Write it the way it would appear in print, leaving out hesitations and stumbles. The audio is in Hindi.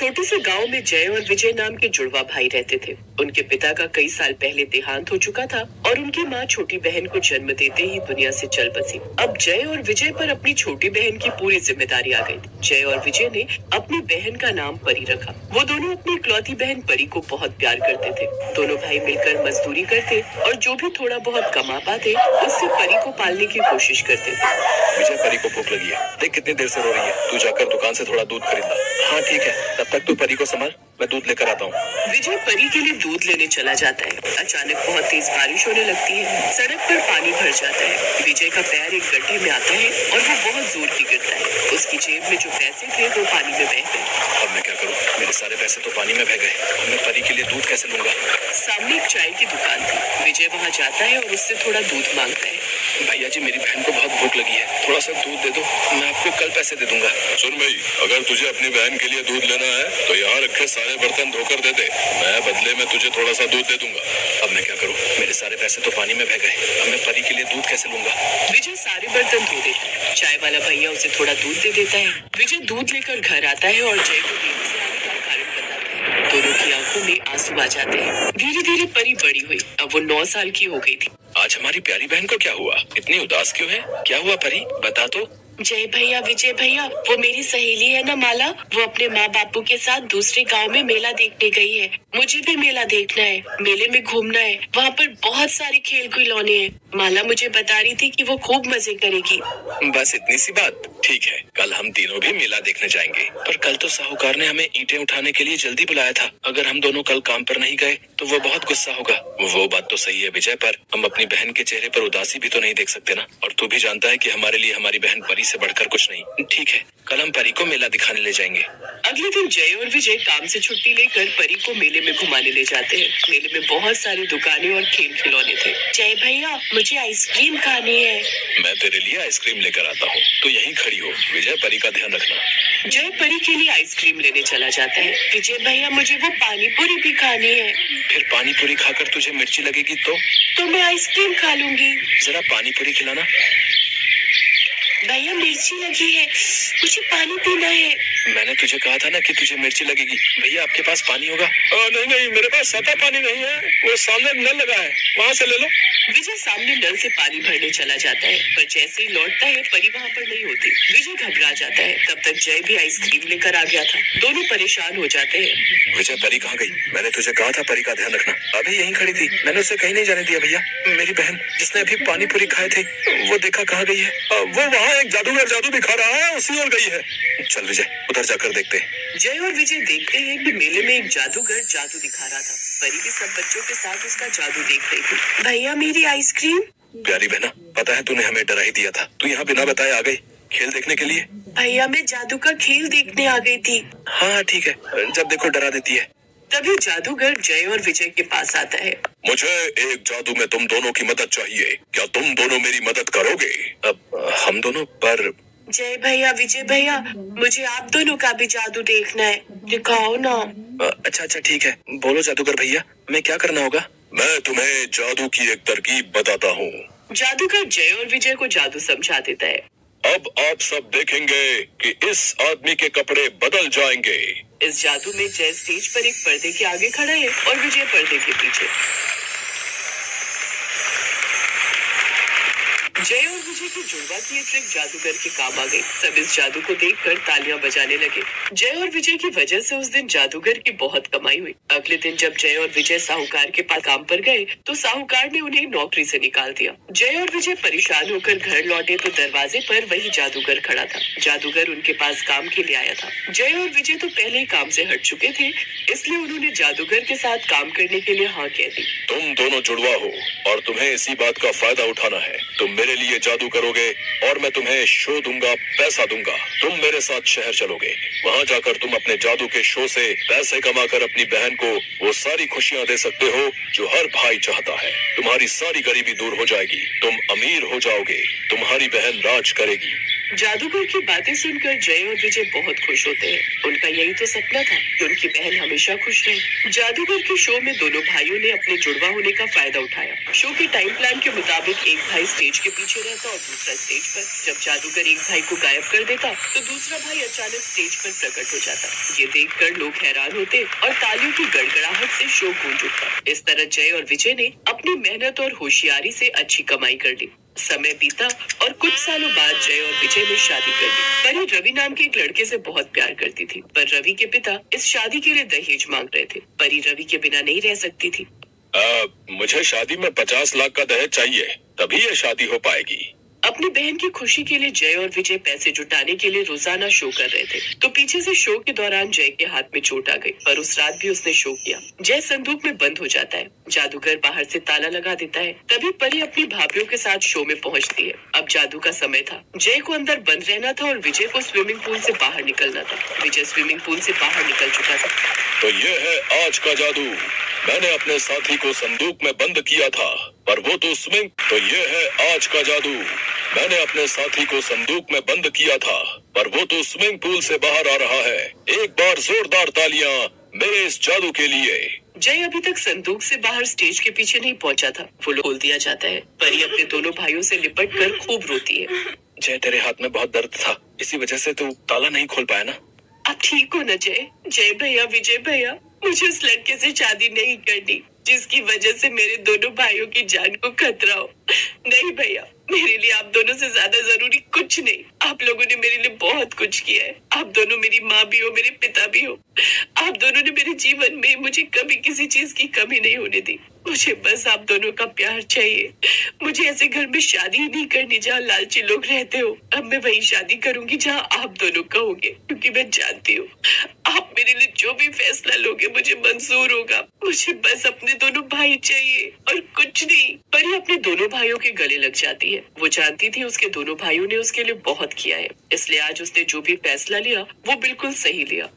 छोटे से गांव में जय और विजय नाम के जुड़वा भाई रहते थे। उनके पिता का कई साल पहले देहांत हो चुका था और उनकी माँ छोटी बहन को जन्म देते ही दुनिया से चल बसी। अब जय और विजय पर अपनी छोटी बहन की पूरी जिम्मेदारी आ गई थी। जय और विजय ने अपनी बहन का नाम परी रखा। वो दोनों अपनी इकलौती बहन परी को बहुत प्यार करते थे। दोनों भाई मिलकर मजदूरी करते और जो भी थोड़ा बहुत कमा पाते उससे परी को पालने की कोशिश करते थे। विजय, परी को भूख लगी है। देख कितनी देर से रो रही है। तू जाकर दुकान से थोड़ा दूध खरीद ला। हाँ ठीक है, तब तक तू परी को संभाल, मैं दूध लेकर आता हूँ। विजय परी के लिए दूध लेने चला जाता है। अचानक बहुत तेज बारिश होने लगती है। सड़क पर पानी भर जाता है। विजय का पैर एक गड्ढे में आता है और वो बहुत जोर की गिरता है। उसकी जेब में जो पैसे थे वो पानी में बह गए। अब मैं क्या करूँ? मेरे सारे पैसे तो पानी में बह गए। अब मैं परी के लिए दूध कैसे लूंगा? सामने एक चाय की दुकान थी। विजय वहाँ जाता है और उससे थोड़ा दूध मांगता है। भैया जी, मेरी बहन को बहुत भूख लगी है, थोड़ा सा दूध दे दो, मैं आपको कल पैसे दे दूंगा। सुन भाई, अगर तुझे अपनी बहन के लिए दूध लेना है तो यहाँ रखे सारे बर्तन धोकर दे दे, मैं बदले में तुझे थोड़ा सा दूध दे दूंगा। अब मैं क्या करूँ? मेरे सारे पैसे तो पानी में बह गए। अब मैं परी के लिए दूध कैसे लूंगा? विजय सारे बर्तन धो देता है। चाय वाला भैया उसे थोड़ा दूध दे देता है। विजय दूध लेकर घर आता है और जय को देरी से आने का कारण बताता है। दोनों की आंखों में आंसू आ जाते हैं। धीरे धीरे परी बड़ी हुई। अब वो 9 साल की हो गई थी। आज हमारी प्यारी बहन को क्या हुआ? इतनी उदास क्यों है? क्या हुआ परी, बता तो। जय भैया, विजय भैया, वो मेरी सहेली है ना माला, वो अपने माँ बापू के साथ दूसरे गांव में मेला देखने गई है। मुझे भी मेला देखना है, मेले में घूमना है। वहाँ पर बहुत सारे खेल खिलौने हैं। माला मुझे बता रही थी कि वो खूब मजे करेगी। बस इतनी सी बात? ठीक है, कल हम तीनों भी मेला देखने जाएंगे। पर कल तो साहूकार ने हमें ईंटें उठाने के लिए जल्दी बुलाया था। अगर हम दोनों कल काम पर नहीं गए तो वो बहुत गुस्सा होगा। वो बात तो सही है विजय, पर हम अपनी बहन के चेहरे पर उदासी भी तो नहीं देख सकते ना। और तू भी जानता है कि हमारे लिए हमारी बहन परी से बढ़कर कुछ नहीं। ठीक है, कल हम परी को मेला दिखाने ले जाएंगे। अगले दिन जय और विजय काम से छुट्टी लेकर परी को मेले में घुमाने ले जाते हैं। मेले में बहुत सारी दुकानें और खेल खिलौने थे। जय भैया, मुझे आइसक्रीम खानी है। मैं तेरे लिए आइसक्रीम लेकर आता हूँ, तो यहीं खड़ी हो। विजय, परी का ध्यान रखना। जय परी के लिए आइसक्रीम लेने चला जाता है। विजय भैया, मुझे वो पानी पूरी भी खानी है। फिर पानी पूरी खाकर तुझे मिर्ची लगेगी तो मैं आइसक्रीम खा लूंगी। जरा पानी पूरी खिलाना। भैया, मिर्ची लगी है, मुझे पानी पीना है। मैंने तुझे कहा था ना कि तुझे मिर्ची लगेगी। भैया, आपके पास पानी होगा? नहीं नहीं, मेरे पास सादा पानी नहीं है, वो सामने नल लगा है, वहाँ से ले लो। विजय सामने नल से पानी भरने चला जाता है, पर जैसे ही लौटता है परी वहाँ पर नहीं होती। विजय घबरा जाता है। तब तक जय भी आइसक्रीम लेकर आ गया था। दोनों परेशान हो जाते हैं। विजय, परी कहाँ गई? मैंने तुझे कहा था परी का ध्यान रखना। अभी यहीं खड़ी थी, मैंने उसे कहीं नहीं जाने दिया। भैया, मेरी बहन जिसने अभी पानी पूरी खाए थे, वो देखा कहाँ गई है? वो वहाँ एक जादूगर जादू दिखा रहा है, उसी ओर गई है। चल विजय, उधर जाकर देखते हैं। जय और विजय देखते हैं कि मेले में एक जादूगर जादू दिखा रहा था। परी भी सब बच्चों के साथ उसका जादू देख रही थी। भैया, मेरी आइसक्रीम। प्यारी बहना, पता है तूने हमें डरा ही दिया था। तू यहाँ बिना बताए आ गई खेल देखने के लिए। भैया, मैं जादू का खेल देखने आ गई थी। हाँ ठीक है, जब देखो डरा देती है। तभी जादूगर जय और विजय के पास आता है। मुझे एक जादू में तुम दोनों की मदद चाहिए, क्या तुम दोनों मेरी मदद करोगे? अब हम दोनों पर? जय भैया, विजय भैया, मुझे आप दोनों का भी जादू देखना है, दिखाओ ना। अच्छा ठीक है, बोलो जादूगर भैया, मैं क्या करना होगा? मैं तुम्हें जादू की एक तरकीब बताता हूँ। जादूगर जय और विजय को जादू समझा देता है। अब आप सब देखेंगे कि इस आदमी के कपड़े बदल जाएंगे। इस जादू में जय स्टेज पर एक पर्दे के आगे खड़ा है और विजय पर्दे के पीछे। जय और विजय की जुड़वा की ये ट्रिक जादूगर के काम आ गई। सब इस जादू को देखकर तालियां बजाने लगे। जय और विजय की वजह से उस दिन जादूगर की बहुत कमाई हुई। अगले दिन जब जय और विजय साहूकार के पास काम पर गए तो साहूकार ने उन्हें नौकरी से निकाल दिया। जय और विजय परेशान होकर घर लौटे तो दरवाजे पर वही जादूगर खड़ा था। जादूगर उनके पास काम के लिए आया था। जय और विजय तो पहले ही काम से हट चुके थे, इसलिए उन्होंने जादूगर के साथ काम करने के लिए हाँ कह दी। तुम दोनों जुड़वा हो और तुम्हें इसी बात का फायदा उठाना है। तुम मेरे लिए जादू करोगे और मैं तुम्हें शो दूंगा, पैसा दूंगा। तुम मेरे साथ शहर चलोगे, वहाँ जाकर तुम अपने जादू के शो से पैसे कमाकर अपनी बहन को वो सारी खुशियाँ दे सकते हो जो हर भाई चाहता है। तुम्हारी सारी गरीबी दूर हो जाएगी, तुम अमीर हो जाओगे, तुम्हारी बहन राज करेगी। जादूगर की बातें सुनकर जय और विजय बहुत खुश होते हैं। उनका यही तो सपना था कि उनकी बहन हमेशा खुश रहे। जादूगर के शो में दोनों भाइयों ने अपने जुड़वा होने का फायदा उठाया। शो के टाइम प्लान के मुताबिक एक भाई स्टेज के पीछे रहता और दूसरा स्टेज पर। जब जादूगर एक भाई को गायब कर देता तो दूसरा भाई अचानक स्टेज पर प्रकट हो जाता। ये देखकर लोग हैरान होते और तालियों की गड़गड़ाहट से शो गूंज उठता। इस तरह जय और विजय ने अपनी मेहनत और होशियारी से अच्छी कमाई कर ली। समय बीता और कुछ सालों बाद जय और विजय ने शादी कर ली। परी रवि नाम के एक लड़के से बहुत प्यार करती थी, पर रवि के पिता इस शादी के लिए दहेज मांग रहे थे। परी रवि के बिना नहीं रह सकती थी। मुझे शादी में 50 लाख का दहेज चाहिए, तभी ये शादी हो पाएगी। अपनी बहन की खुशी के लिए जय और विजय पैसे जुटाने के लिए रोजाना शो कर रहे थे, तो पीछे से शो के दौरान जय के हाथ में चोट आ गई, पर उस रात भी उसने शो किया। जय संदूक में बंद हो जाता है। जादूगर बाहर से ताला लगा देता है। तभी परी अपनी भाभीियों के साथ शो में पहुंचती है। अब जादू का समय था। जय को अंदर बंद रहना था और विजय को स्विमिंग पूल से बाहर निकलना था। विजय स्विमिंग पूल से बाहर निकल चुका था। तो ये है आज का जादू। मैंने अपने साथी को संदूक में बंद किया था, पर वो तो स्विमिंग। तो ये है आज का जादू। मैंने अपने साथी को संदूक में बंद किया था, पर वो तो स्विमिंग पूल से बाहर आ रहा है। एक बार जोरदार तालियां मेरे इस जादू के लिए। जय अभी तक संदूक से बाहर स्टेज के पीछे नहीं पहुंचा था। वो खोल दिया जाता है। परी अपने दोनों भाइयों से लिपट कर खूब रोती है। जय, तेरे हाथ में बहुत दर्द था, इसी वजह से तू ताला नहीं खोल पाया ना? आप ठीक हो ना जय? जय भैया, विजय भैया, मुझे उस लड़के से शादी नहीं करनी जिसकी वजह से मेरे दोनों भाइयों की जान को खतरा हो। नहीं भैया, मेरे लिए आप दोनों से ज्यादा जरूरी कुछ नहीं। आप लोगों ने मेरे लिए बहुत कुछ किया है। आप दोनों मेरी माँ भी हो, मेरे पिता भी हो। आप दोनों ने मेरे जीवन में मुझे कभी किसी चीज की कमी नहीं होने दी। मुझे बस आप दोनों का प्यार चाहिए। मुझे ऐसे घर में शादी ही नहीं करनी जहाँ लालची लोग रहते हो। अब मैं वही शादी करूंगी जहाँ आप दोनों कहोगे, क्योंकि मैं जानती हूँ आप मेरे लिए जो भी फैसला लोगे मुझे मंजूर होगा। मुझे बस अपने दोनों भाई चाहिए और कुछ नहीं। परी अपने दोनों भाइयों के गले लग जाती है। वो जानती थी उसके दोनों भाइयों ने उसके लिए बहुत किया है, इसलिए आज उसने जो भी फैसला लिया वो बिल्कुल सही लिया।